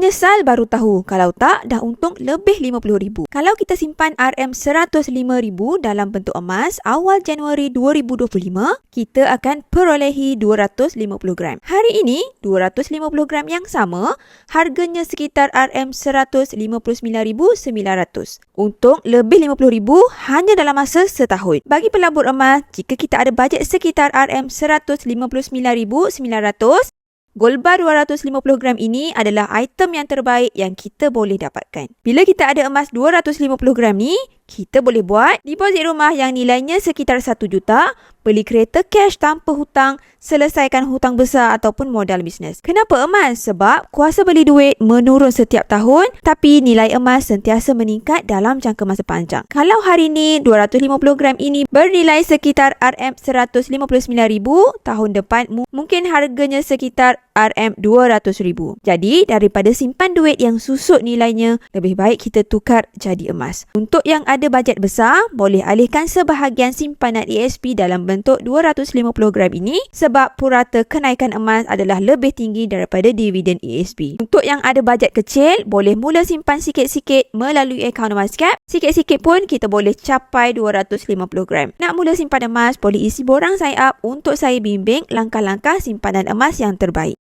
Menyesal baru tahu, kalau tak dah untung lebih RM50,000. Kalau kita simpan RM105,000 dalam bentuk emas awal Januari 2025, kita akan perolehi 250 gram. Hari ini, 250 gram yang sama, harganya sekitar RM159,900. Untung lebih RM50,000 hanya dalam masa setahun. Bagi pelabur emas, jika kita ada bajet sekitar RM159,900, Gold bar 250 gram ini adalah item yang terbaik yang kita boleh dapatkan. Bila kita ada emas 250 gram ni, kita boleh buat deposit rumah yang nilainya sekitar 1 juta, beli kereta cash tanpa hutang, selesaikan hutang besar ataupun modal bisnes. Kenapa emas? Sebab kuasa beli duit menurun setiap tahun, tapi nilai emas sentiasa meningkat dalam jangka masa panjang. Kalau hari ni 250 gram ini bernilai sekitar RM159,000, tahun depan mungkin harganya sekitar RM200,000. Jadi, daripada simpan duit yang susut nilainya, lebih baik kita tukar jadi emas. Untuk yang ada bajet besar, boleh alihkan sebahagian simpanan ESP dalam bentuk 250 gram ini sebab purata kenaikan emas adalah lebih tinggi daripada dividen ESP. Untuk yang ada bajet kecil, boleh mula simpan sikit-sikit melalui akaun EmasCap. Sikit-sikit pun kita boleh capai 250 gram. Nak mula simpan emas, boleh isi borang sign up untuk saya bimbing langkah-langkah simpanan emas yang terbaik.